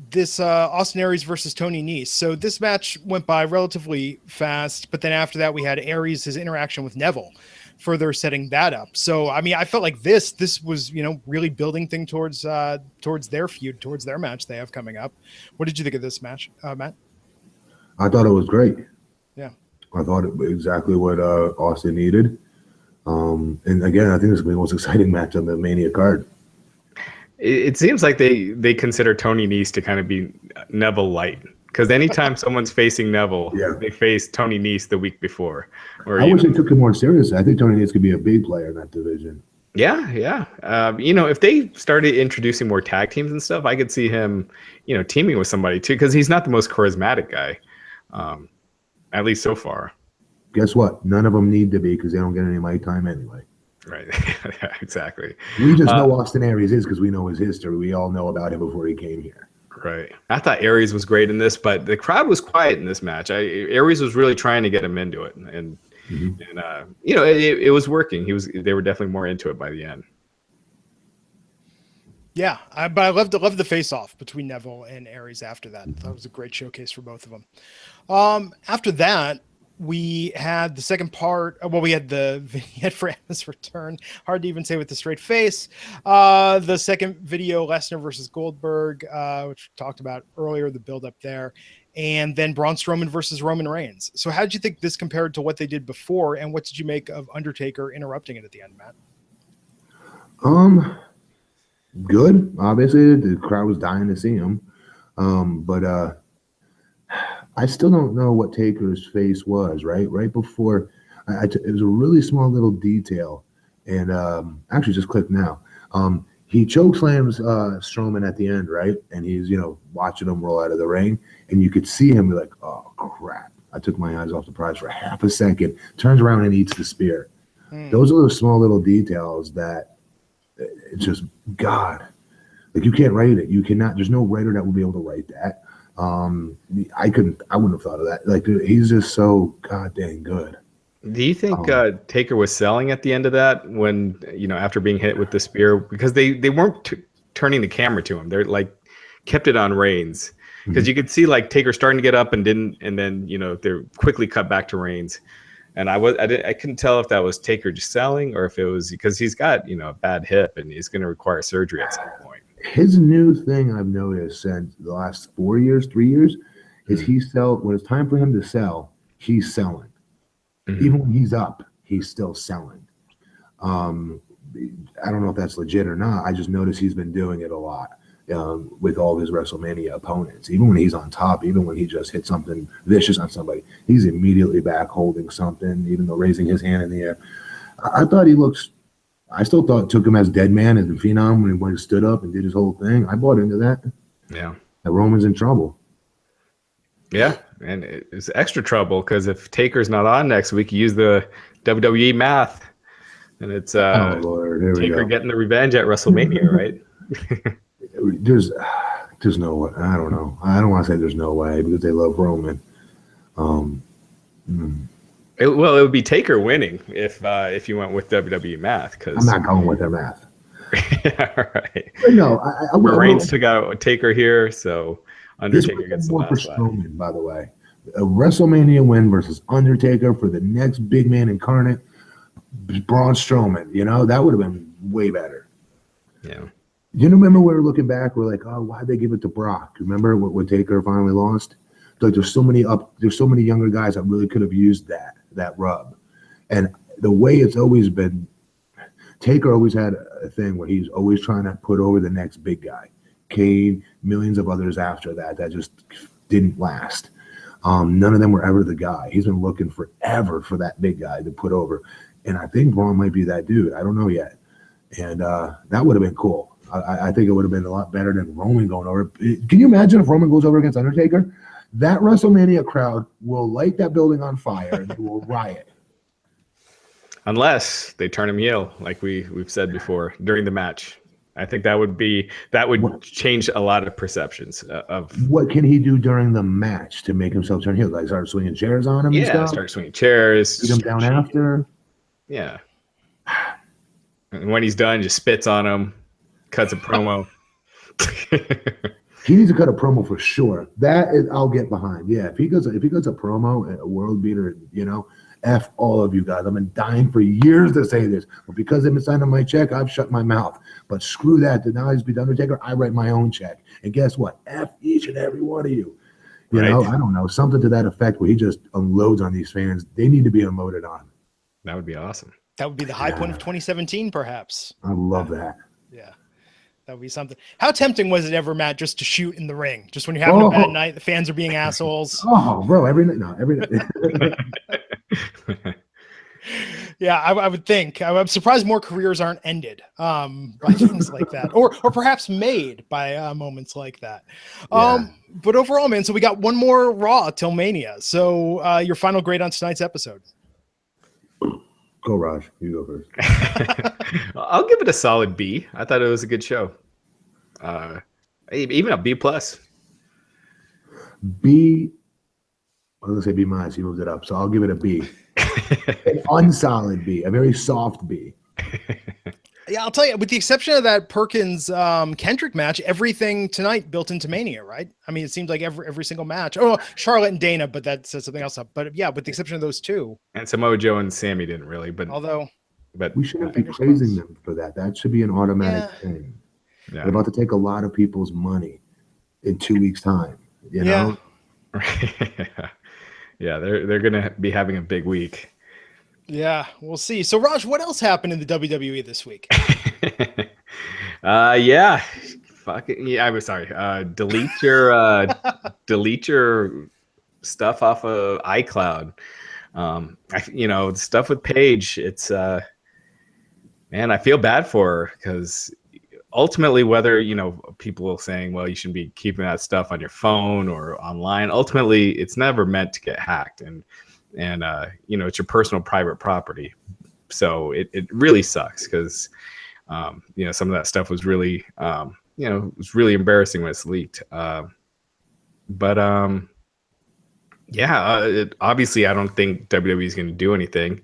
this Austin Aries versus Tony Nese. So this match went by relatively fast, but then after that we had Aries, his interaction with Neville, further setting that up. So, I mean, I felt like this was, really building things towards their feud, towards their match they have coming up. What did you think of this match, Matt? I thought it was great. Yeah. I thought it was exactly what Austin needed. And again, I think this is the most exciting match on the Mania card. It seems like they consider Tony Nese to kind of be Neville light, because anytime someone's facing Neville, they face Tony Nese the week before. I wish they took him more seriously. I think Tony Nese could be a big player in that division. Yeah. If they started introducing more tag teams and stuff, I could see him, teaming with somebody too, because he's not the most charismatic guy, at least so far. Guess what? None of them need to be, because they don't get any mic time anyway. Right. Yeah, exactly. We just know Austin Aries is because we know his history. We all know about him before he came here. Right. I thought Aries was great in this, but the crowd was quiet in this match. Aries was really trying to get him into it, and it was working. They were definitely more into it by the end. Yeah, but I loved the face-off between Neville and Aries after that. That was a great showcase for both of them. After that, we had the second part. We had the vignette for Emma's return. Hard to even say with a straight face. The second video, Lesnar versus Goldberg, which we talked about earlier, the build-up there. And then Braun Strowman versus Roman Reigns. So how did you think this compared to what they did before? And what did you make of Undertaker interrupting it at the end, Matt? Good. Obviously, the crowd was dying to see him. But I still don't know what Taker's face was, right? Right before, it was a really small little detail, and actually just click now. He chokeslams Strowman at the end, right? And he's, watching him roll out of the ring, and you could see him be like, oh, crap. I took my eyes off the prize for half a second, turns around and eats the spear. Those are those small little details that it's just, God, like you can't write it. You cannot, there's no writer that will be able to write that. I wouldn't have thought of that. Like, dude, he's just so goddamn good. Do you think Taker was selling at the end of that when, after being hit with the spear? Because they weren't turning the camera to him. They're like kept it on Reigns. Because you could see like Taker starting to get up and didn't, and then, they're quickly cut back to Reigns. And I couldn't tell if that was Taker just selling or if it was because he's got, a bad hip and he's going to require surgery at some point. His new thing I've noticed since the last 3 years, is when it's time for him to sell, he's selling. Even when he's up, he's still selling. I don't know if that's legit or not. I just noticed he's been doing it a lot with all of his WrestleMania opponents. Even when he's on top, even when he just hit something vicious on somebody, he's immediately back holding something, even though raising his hand in the air. I still thought it took him as dead man as the Phenom when he stood up and did his whole thing. I bought into that. Yeah. That Roman's in trouble. Yeah, and it's extra trouble because if Taker's not on next week, you use the WWE math, and it's Taker getting the revenge at WrestleMania, right? There's no way. I don't know. I don't want to say there's no way because they love Roman. It would be Taker winning if you went with WWE math. Because I'm not going with their math. Yeah, right. But no, Reigns took out Taker here, so Undertaker gets the last laugh. Strowman, by the way, a WrestleMania win versus Undertaker for the next big man incarnate, Braun Strowman. That would have been way better. Yeah. You remember we were looking back, we're like, oh, why'd they give it to Brock? Remember when Taker finally lost? Like there's so many younger guys that really could have used that rub. And the way it's always been, Taker always had a thing where he's always trying to put over the next big guy. Kane, millions of others after that just didn't last. None of them were ever the guy. He's been looking forever for that big guy to put over. And I think Braun might be that dude. I don't know yet. And that would have been cool. I think it would have been a lot better than Roman going over. Can you imagine if Roman goes over against Undertaker? That WrestleMania crowd will light that building on fire and they will riot. Unless they turn him heel, like we've said before during the match. I think that would change a lot of perceptions of what can he do during the match to make himself turn heel. Like start swinging chairs on him. Yeah, start swinging chairs. Beat him down after. Yeah. And when he's done, just spits on him, cuts a promo. He needs to cut a promo for sure. I'll get behind. Yeah, if he does a promo, a world beater, F all of you guys. I've been dying for years to say this, but because they've been signing my check, I've shut my mouth. But screw that. Now he's be the Undertaker. I write my own check. And guess what? F each and every one of you. You know, I don't know. Something to that effect where he just unloads on these fans. They need to be unloaded on. That would be awesome. That would be the high point of 2017, perhaps. I love that. Yeah. That would be something. How tempting was it ever, Matt, just to shoot in the ring? Just when you're having a bad night, the fans are being assholes. Oh, bro, every night. Yeah, I would think. I'm surprised more careers aren't ended by things like that, or perhaps made by moments like that. But overall, man, so we got one more Raw till Mania. So your final grade on tonight's episode. Go, Raj. You go first. I'll give it a solid B. I thought it was a good show. Even a B plus. B. I was gonna say B minus. He moved it up, so I'll give it a B. An unsolid B, a very soft B. Yeah, I'll tell you, with the exception of that Perkins Kendrick match, everything tonight built into Mania, right? I mean, it seems like every single match. Oh, Charlotte and Dana, but that says something else up. But yeah, with the exception of those two. And Samoa Joe and Sammy didn't really, but we shouldn't be praising them for that. That should be an automatic thing. Yeah. They're about to take a lot of people's money in 2 weeks' time. You know? Yeah, they're gonna be having a big week. Yeah, we'll see. So, Raj, what else happened in the WWE this week? I'm sorry. Delete your stuff off of iCloud. The stuff with Paige. It's man, I feel bad for her because ultimately, whether people are saying, well, you shouldn't be keeping that stuff on your phone or online. Ultimately, it's never meant to get hacked, and it's your personal private property. So it really sucks because some of that stuff was really it was really embarrassing when it's leaked. But Yeah, obviously, I don't think WWE is going to do anything.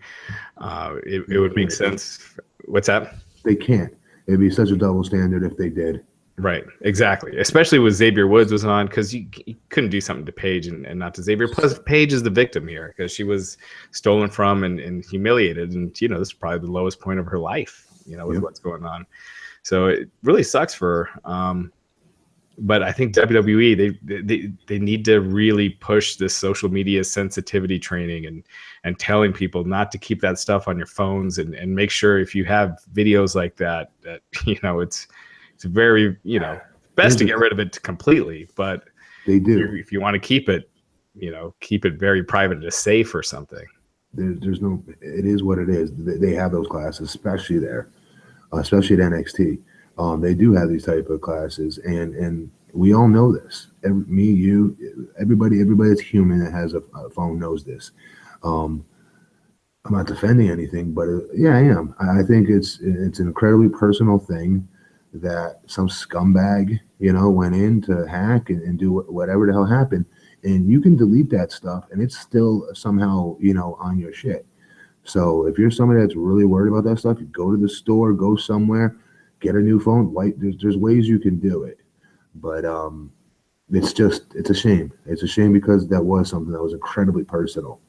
It would make sense. What's that? They can't. It'd be such a double standard if they did. Right, exactly. Especially with Xavier Woods was on, because you couldn't do something to Paige and not to Xavier. Plus, Paige is the victim here because she was stolen from and humiliated, and this is probably the lowest point of her life. With what's going on. So it really sucks for her. But I think WWE they need to really push this social media sensitivity training and telling people not to keep that stuff on your phones and make sure if you have videos like that it's very best to get rid of it completely. But they do if you want to keep it very private and safe or something. There's no. It is what it is. They have those classes, especially there, especially at NXT. They do have these type of classes, and we all know this. Me, you, everybody that's human that has a phone knows this. I'm not defending anything, but yeah, I am. I think it's an incredibly personal thing that some scumbag, went in to hack and do whatever the hell happened, and you can delete that stuff, and it's still somehow, on your shit. So if you're somebody that's really worried about that stuff, you go to the store, go somewhere. Get a new phone. There's ways you can do it, but it's a shame. It's a shame because that was something that was incredibly personal.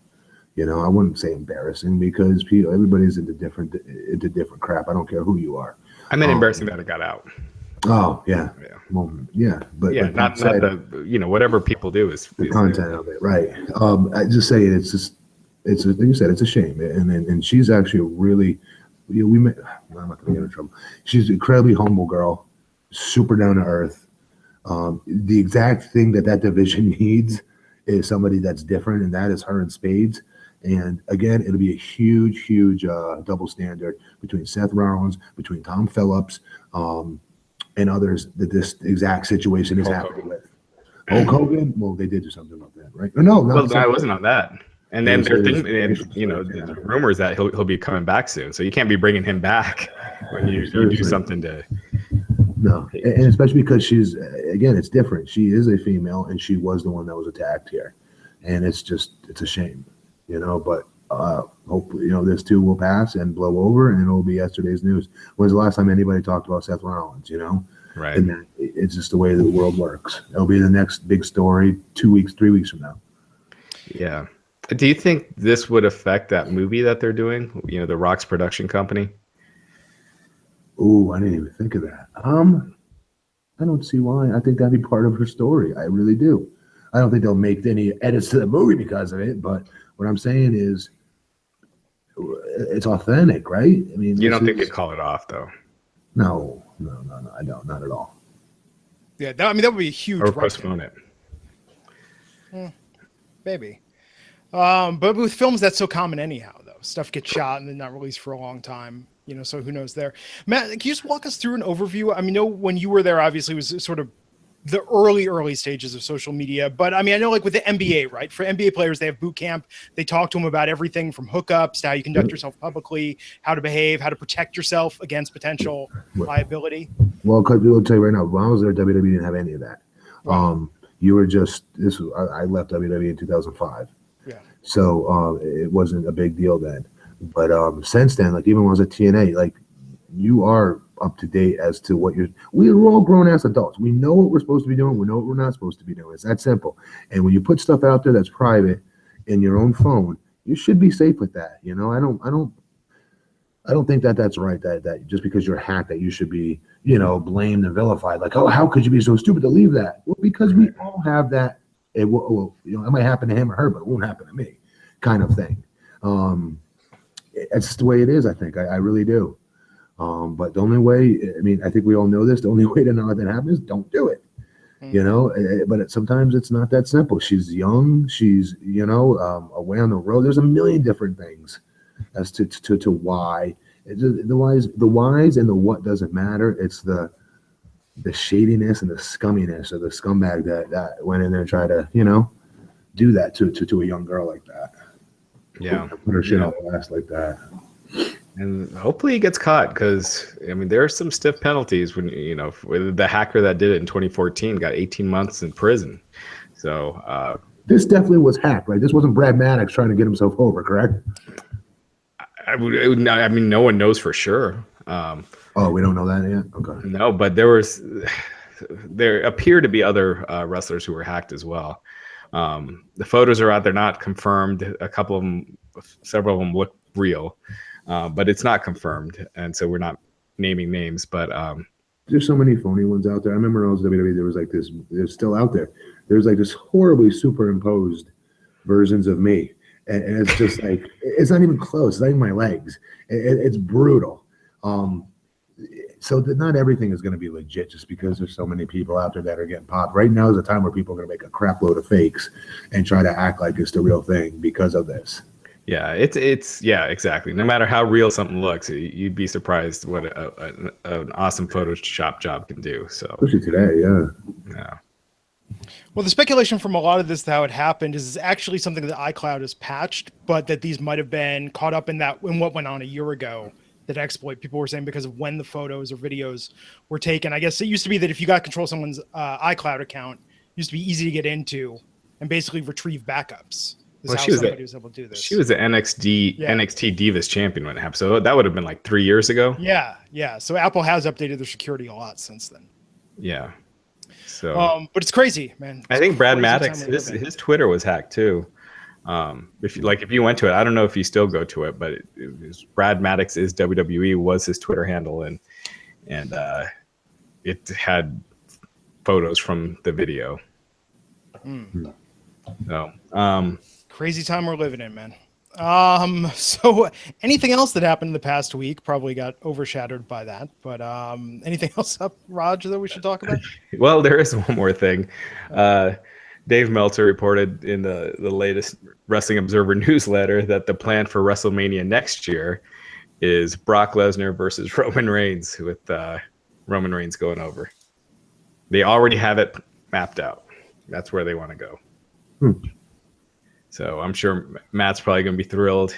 I wouldn't say embarrassing because everybody's into different crap. I don't care who you are. I meant embarrassing that it got out. Oh yeah, well, yeah, but not the whatever people do is the content of it, right? I just say it's like you said, it's a shame, and she's actually really. I'm not gonna get in trouble. She's an incredibly humble girl, super down to earth. The exact thing that division needs is somebody that's different, and that is her in spades. And again, it'll be a huge double standard between Seth Rollins, between Tom Phillips, and others that this exact situation is happening with. Hulk Hogan, well, they did do something about that, right? Or no, I wasn't on that. And then the rumors that he'll be coming back soon. So you can't be bringing him back when you do something to. No, and especially because she's, again, it's different. She is a female, and she was the one that was attacked here, and it's a shame, But hopefully, this too will pass and blow over, and it'll be yesterday's news. When's the last time anybody talked about Seth Rollins? Right. And it's just the way the world works. It'll be the next big story 2 weeks, 3 weeks from now. Yeah. Do you think this would affect that movie that they're doing? The Rock's production company. Ooh, I didn't even think of that. I don't see why. I think that'd be part of her story. I really do. I don't think they'll make any edits to the movie because of it. But what I'm saying is, it's authentic, right? I mean, you don't think they'd call it off, though? No, I don't. Not at all. Yeah, that would be a huge. Or postpone it. Maybe. But with films, that's so common anyhow, though. Stuff gets shot and then not released for a long time, so who knows there. Matt, can you just walk us through an overview? I mean, when you were there, obviously, it was sort of the early stages of social media. But, I mean, I know like with the NBA, right? For NBA players, they have boot camp. They talk to them about everything from hookups to how you conduct yourself publicly, how to behave, how to protect yourself against potential liability. Well, I'll tell you right now, when I was there, WWE didn't have any of that. Right. You were just I left WWE in 2005. Yeah. So it wasn't a big deal then. But since then, like even when I was at TNA, like you are up to date as to what we're all grown ass adults. We know what we're supposed to be doing. We know what we're not supposed to be doing. It's that simple. And when you put stuff out there that's private in your own phone, you should be safe with that. I don't think that's right. That just because you're hacked that you should be, blamed and vilified. Like, oh, how could you be so stupid to leave that? Well, because we all have that. It might happen to him or her, but it won't happen to me, kind of thing. It's just the way it is. I think I really do. But the only way, I think we all know this. The only way to not let that happen is don't do it. But sometimes it's not that simple. She's young. She's away on the road. There's a million different things as to why. The whys and the what doesn't matter. It's the shadiness and the scumminess of the scumbag that went in there and tried to do that to a young girl like that. Yeah, put her shit on blast like that. And hopefully he gets caught because there are some stiff penalties when the hacker that did it in 2014 got 18 months in prison. So This definitely was hacked, right? This wasn't Brad Maddox trying to get himself over, correct? I mean, no one knows for sure. Oh, we don't know that yet? Okay. No, but there appear to be other wrestlers who were hacked as well. The photos are out. They're not confirmed. Several of them look real, but it's not confirmed. And so we're not naming names, but there's so many phony ones out there. I remember when I was WWE, there was like this, it's still out there. There's like this horribly superimposed versions of me. And it's just like, it's not even close. It's not even my legs. It's brutal. So that not everything is going to be legit just because there's so many people out there that are getting popped. Right now is the time where people are going to make a crap load of fakes and try to act like it's the real thing because of this. Yeah, it's yeah, exactly. No matter how real something looks, you'd be surprised what an awesome Photoshop job can do. So especially today, yeah. Yeah. Well, the speculation from a lot of this, how it happened, is actually something that iCloud has patched, but that these might have been caught up in what went on a year ago. That exploit, people were saying, because of when the photos or videos were taken. I guess it used to be that if you got control of someone's iCloud account, it used to be easy to get into and basically retrieve backups. Well, she was able to do this. She was the NXT Divas champion when it happened. So that would have been like 3 years ago. Yeah. So Apple has updated their security a lot since then. Yeah. So, but it's crazy, man. I think Brad Maddox, his Twitter was hacked too. If you went to it, I don't know if you still go to it, but it was Brad Maddox is WWE was his Twitter handle, and it had photos from the video. So crazy time we're living in, man. So anything else that happened in the past week probably got overshadowed by that, but anything else up, Raj, that we should talk about? Well, there is one more thing. Dave Meltzer reported in the latest Wrestling Observer newsletter that the plan for WrestleMania next year is Brock Lesnar versus Roman Reigns, with Roman Reigns going over. They already have it mapped out. That's where they want to go. So I'm sure Matt's probably going to be thrilled.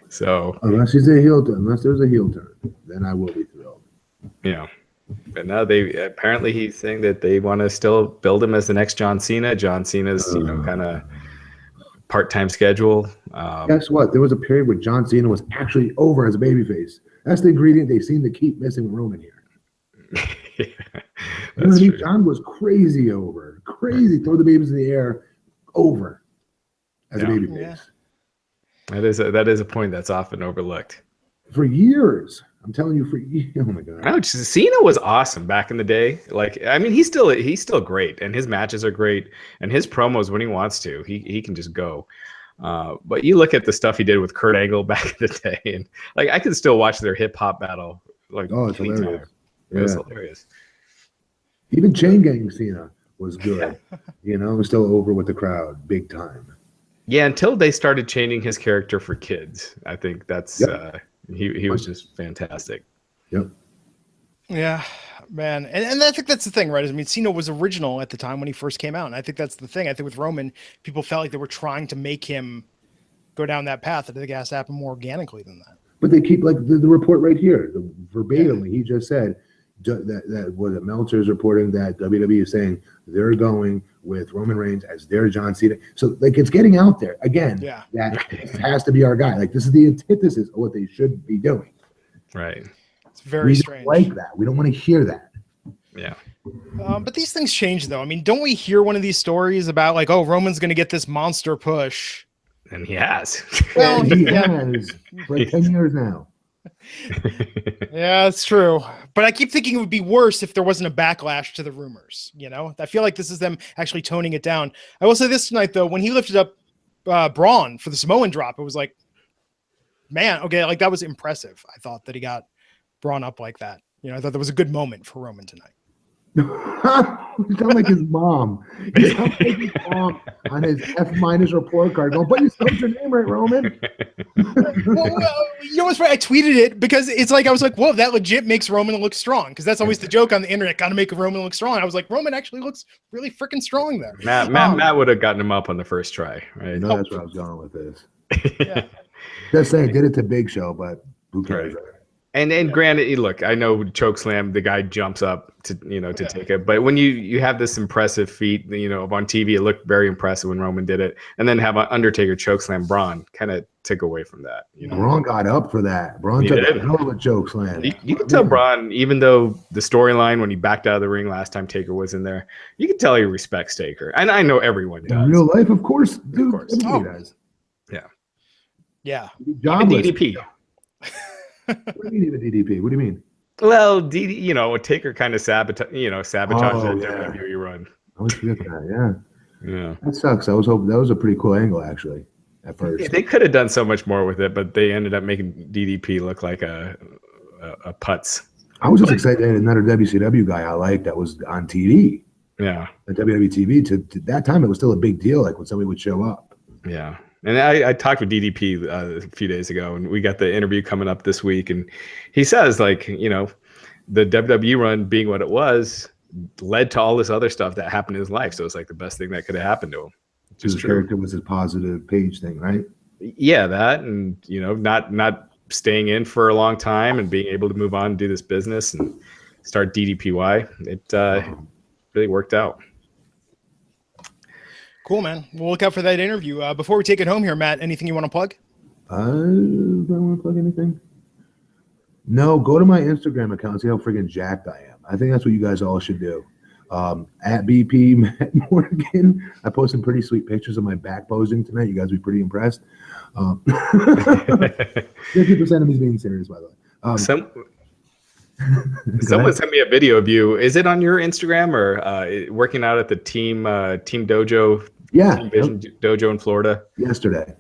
So unless there's a heel turn, then I will be thrilled. Yeah. But now apparently he's saying that they want to still build him as the next John Cena. John Cena's kind of part-time schedule. Guess what? There was a period where John Cena was actually over as a babyface. That's the ingredient they seem to keep missing with Roman here. Yeah, you know what I mean? John was crazy over, throw the babies in the air, over as a babyface. Yeah. That is a point that's often overlooked. For years. I'm telling you, oh my god! No, Cena was awesome back in the day. Like, I mean, he's still great, and his matches are great, and his promos when he wants to, he can just go. But you look at the stuff he did with Kurt Angle back in the day, and like I can still watch their hip hop battle. Like, it's hilarious. It was hilarious. Even Chain Gang Cena was good. You know, still over with the crowd, big time. Yeah, until they started changing his character for kids. I think that's. He was just fantastic. Yep. Yeah, man. And I think that's the thing, right? I mean, Cena was original at the time when he first came out. And I think that's the thing. I think with Roman, people felt like they were trying to make him go down that path. I think it has to happen more organically than that. But they keep, like, the report right here, verbatimly, he just said that was it Meltzer's reporting that WWE is saying they're going with Roman Reigns as their John Cena. So, like, it's getting out there again. Yeah. That has to be our guy. Like, this is the antithesis of what they should be doing. Right. It's very strange. We don't like that. We don't want to hear that. Yeah. But these things change, though. I mean, don't we hear one of these stories about, like, oh, Roman's going to get this monster push? And he has. Well, he has for like 10 years now. Yeah, it's true. But I keep thinking it would be worse if there wasn't a backlash to the rumors. You know, I feel like this is them actually toning it down. I will say this tonight, though, when he lifted up Braun for the Samoan drop, it was like, man, okay, like that was impressive. I thought that he got Braun up like that. You know, I thought that was a good moment for Roman tonight. You sound like his mom. You sound like his mom on his F- report card going, but you spelled your name right, Roman. Well, you know what's right? I tweeted it because it's like, I was like, whoa, that legit makes Roman look strong. Because that's always the joke on the internet, got to make Roman look strong. I was like, Roman actually looks really freaking strong there. Matt would have gotten him up on the first try, right? No, that's where I was going with this. Yeah. Just saying, did it to Big Show, but who cares? Right. And granted, look, I know chokeslam, the guy jumps up to to take it, but when you have this impressive feat, on TV, it looked very impressive when Roman did it, and then have an Undertaker chokeslam Braun kind of took away from that. Braun got up for that. Braun took a hell of a chokeslam. You can tell Braun, even though the storyline when he backed out of the ring last time Taker was in there, you can tell he respects Taker, and I know everyone does. In real life, of course, dude. Of course. Everybody does. Yeah. Even DDP. What do you mean even DDP? What do you mean? Well, Taker kind of sabotaged that WWE run. I always forget that. Yeah. That sucks. I was hoping that was a pretty cool angle, actually. At first, they could have done so much more with it, but they ended up making DDP look like a putz. I was just excited that another WCW guy I liked that was on TV. Yeah, the WWE TV. To that time, it was still a big deal. Like when somebody would show up. Yeah. And I talked with DDP a few days ago, and we got the interview coming up this week. And he says, like, the WWE run being what it was led to all this other stuff that happened in his life. So it's like the best thing that could have happened to him. His character was his positive Paige thing, right? Yeah, that, and not staying in for a long time and being able to move on and do this business and start DDPY. It really worked out. Cool, man. We'll look out for that interview. Before we take it home here, Matt, anything you want to plug? Do I want to plug anything? No, go to my Instagram account and see how friggin' jacked I am. I think that's what you guys all should do. At BP Matt Morgan, I posted some pretty sweet pictures of my back posing tonight. You guys will be pretty impressed. 50% of me being serious, by the way. Someone sent me a video of you. Is it on your Instagram or working out at the team dojo? Yeah, Team Vision dojo in Florida yesterday.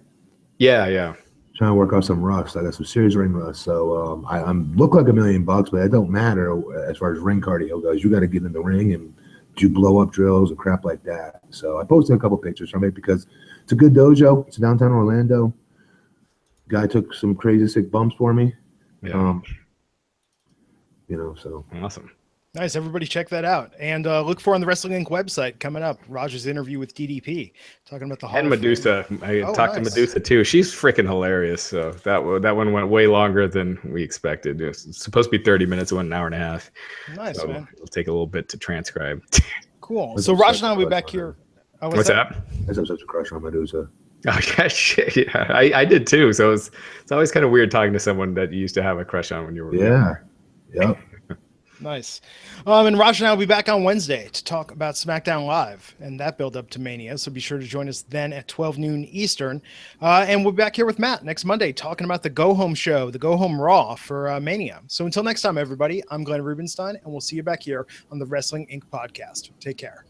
Yeah. Trying to work off some rust. I got some serious ring rust, so I look like $1 million, but it don't matter as far as ring cardio goes. You got to get in the ring and do blow up drills and crap like that. So I posted a couple pictures from it because it's a good dojo. It's downtown Orlando. Guy took some crazy sick bumps for me. Yeah. So awesome. Nice. Everybody check that out. And look for on the Wrestling Inc. website coming up, Raj's interview with DDP, talking about the Hall and Medusa. I talked to Medusa too. She's freaking hilarious. So that one went way longer than we expected. It was supposed to be 30 minutes, it went an hour and a half. Nice, so man. It'll take a little bit to transcribe. Cool. So Raj and I will be back here. What's that? I have such a crush on Medusa. Oh, yeah, shit. Yeah, I did too. So it's always kind of weird talking to someone that you used to have a crush on when you were younger. Yep. Nice. And Raj and I will be back on Wednesday to talk about SmackDown Live and that build up to Mania. So be sure to join us then at 12 noon Eastern. And we'll be back here with Matt next Monday talking about the Go Home show, the Go Home Raw for Mania. So until next time, everybody, I'm Glenn Rubenstein, and we'll see you back here on the Wrestling Inc. podcast. Take care.